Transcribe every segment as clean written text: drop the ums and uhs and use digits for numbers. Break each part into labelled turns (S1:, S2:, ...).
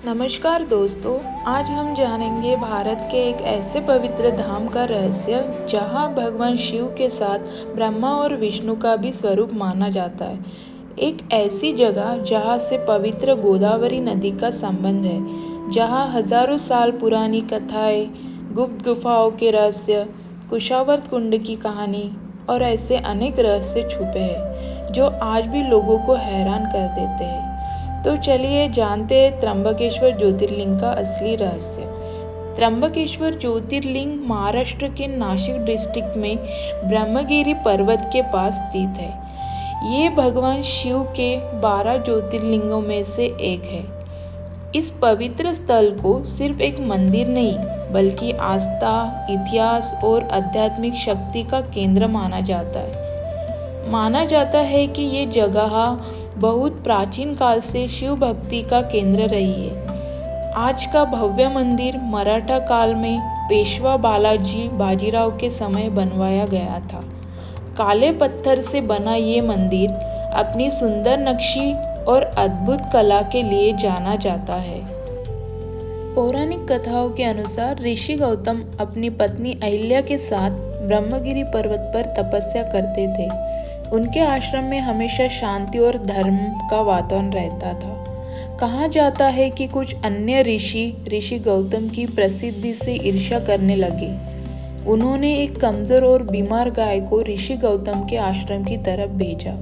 S1: नमस्कार दोस्तों, आज हम जानेंगे भारत के एक ऐसे पवित्र धाम का रहस्य जहां भगवान शिव के साथ ब्रह्मा और विष्णु का भी स्वरूप माना जाता है। एक ऐसी जगह जहां से पवित्र गोदावरी नदी का संबंध है, जहां हजारों साल पुरानी कथाएं, गुप्त गुफाओं के रहस्य, कुशावर्त कुंड की कहानी और ऐसे अनेक रहस्य छुपे हैं जो आज भी लोगों को हैरान कर देते हैं। तो चलिए जानते हैं त्र्यंबकेश्वर ज्योतिर्लिंग का असली रहस्य। त्र्यंबकेश्वर ज्योतिर्लिंग महाराष्ट्र के नाशिक डिस्ट्रिक्ट में ब्रह्मगिरी पर्वत के पास स्थित है। ये भगवान शिव के 12 ज्योतिर्लिंगों में से एक है। इस पवित्र स्थल को सिर्फ एक मंदिर नहीं बल्कि आस्था, इतिहास और आध्यात्मिक शक्ति का केंद्र माना जाता है। माना जाता है कि ये जगह बहुत प्राचीन काल से शिव भक्ति का केंद्र रही है। आज का भव्य मंदिर मराठा काल में पेशवा बालाजी बाजीराव के समय बनवाया गया था। काले पत्थर से बना ये मंदिर अपनी सुंदर नक्शी और अद्भुत कला के लिए जाना जाता है। पौराणिक कथाओं के अनुसार ऋषि गौतम अपनी पत्नी अहिल्या के साथ ब्रह्मगिरी पर्वत पर तपस्या करते थे। उनके आश्रम में हमेशा शांति और धर्म का वातावरण रहता था। कहा जाता है कि कुछ अन्य ऋषि गौतम की प्रसिद्धि से ईर्ष्या करने लगे। उन्होंने एक कमजोर और बीमार गाय को ऋषि गौतम के आश्रम की तरफ भेजा।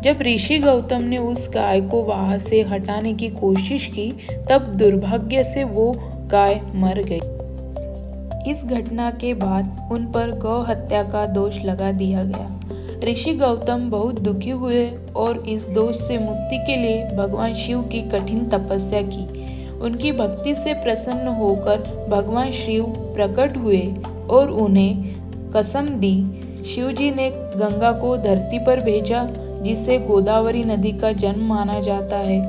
S1: जब ऋषि गौतम ने उस गाय को वहां से हटाने की कोशिश की, तब दुर्भाग्य से वो गाय मर गई। इस घटना के बाद उन पर गौ हत्या का दोष लगा दिया गया। ऋषि गौतम बहुत दुखी हुए और इस दोष से मुक्ति के लिए भगवान शिव की कठिन तपस्या की। उनकी भक्ति से प्रसन्न होकर भगवान शिव प्रकट हुए और उन्हें कसम दी। शिव जी ने गंगा को धरती पर भेजा, जिसे गोदावरी नदी का जन्म माना जाता है।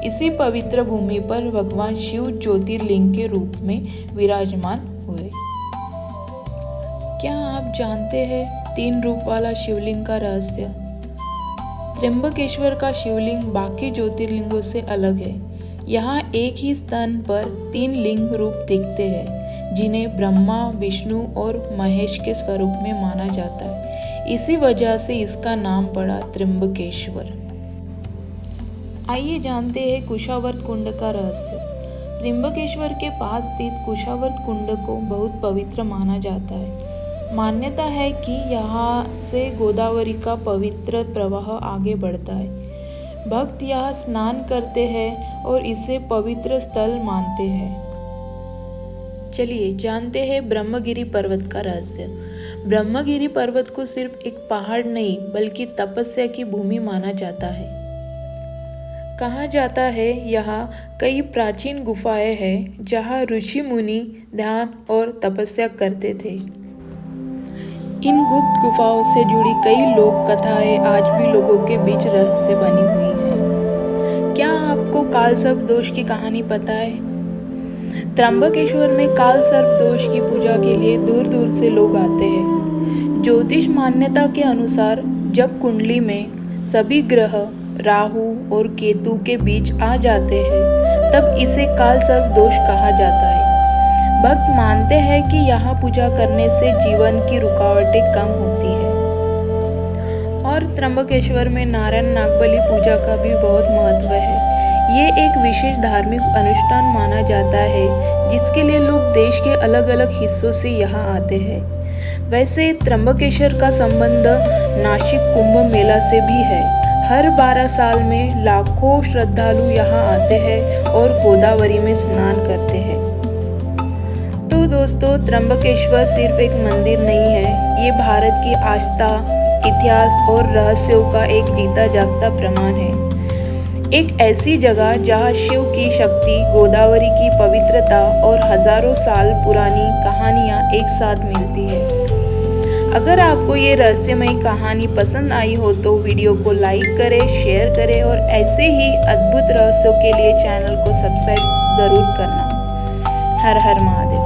S1: इसी पवित्र भूमि पर भगवान शिव ज्योतिर्लिंग के रूप में विराजमान हुए। क्या आप जानते हैं 3 रूप वाला शिवलिंग का रहस्य? त्र्यंबकेश्वर का शिवलिंग बाकी ज्योतिर्लिंगों से अलग है। यहाँ एक ही स्थान पर 3 लिंग रूप दिखते हैं, जिन्हें ब्रह्मा, विष्णु और महेश के स्वरूप में माना जाता है। इसी वजह से इसका नाम पड़ा त्र्यंबकेश्वर। आइए जानते हैं कुशावर्त कुंड का रहस्य। त्र्यंबकेश्वर के पास स्थित कुशावर्त कुंड को बहुत पवित्र माना जाता है। मान्यता है कि यहाँ से गोदावरी का पवित्र प्रवाह आगे बढ़ता है। भक्त यहाँ स्नान करते हैं और इसे पवित्र स्थल मानते हैं। चलिए जानते हैं ब्रह्मगिरी पर्वत का रहस्य। ब्रह्मगिरी पर्वत को सिर्फ एक पहाड़ नहीं बल्कि तपस्या की भूमि माना जाता है। कहा जाता है यहाँ कई प्राचीन गुफाएं हैं जहाँ ऋषि मुनि ध्यान और तपस्या करते थे। इन गुप्त गुफाओं से जुड़ी कई लोक कथाएं आज भी लोगों के बीच रहस्य बनी हुई हैं। क्या आपको काल सर्प दोष की कहानी पता है? त्र्यंबकेश्वर में काल सर्प दोष की पूजा के लिए दूर दूर से लोग आते हैं। ज्योतिष मान्यता के अनुसार जब कुंडली में सभी ग्रह राहु और केतु के बीच आ जाते हैं, तब इसे काल सर्प दोष कहा जाता है। भक्त मानते हैं कि यहाँ पूजा करने से जीवन की रुकावटें कम होती है। और त्र्यंबकेश्वर में नारायण नागबली पूजा का भी बहुत महत्व है। ये एक विशेष धार्मिक अनुष्ठान माना जाता है, जिसके लिए लोग देश के अलग अलग हिस्सों से यहाँ आते हैं। वैसे त्र्यंबकेश्वर का संबंध नासिक कुंभ मेला से भी है। हर 12 साल में लाखों श्रद्धालु यहाँ आते हैं और गोदावरी में स्नान करते हैं। तो दोस्तों, त्र्यंबकेश्वर सिर्फ एक मंदिर नहीं है, ये भारत की आस्था, इतिहास और रहस्यों का एक जीता जागता प्रमाण है। एक ऐसी जगह जहाँ शिव की शक्ति, गोदावरी की पवित्रता और हजारों साल पुरानी कहानियाँ एक साथ मिलती है। अगर आपको ये रहस्यमयी कहानी पसंद आई हो तो वीडियो को लाइक करें, शेयर करें और ऐसे ही अद्भुत रहस्यों के लिए चैनल को सब्सक्राइब जरूर करना। हर हर महादेव।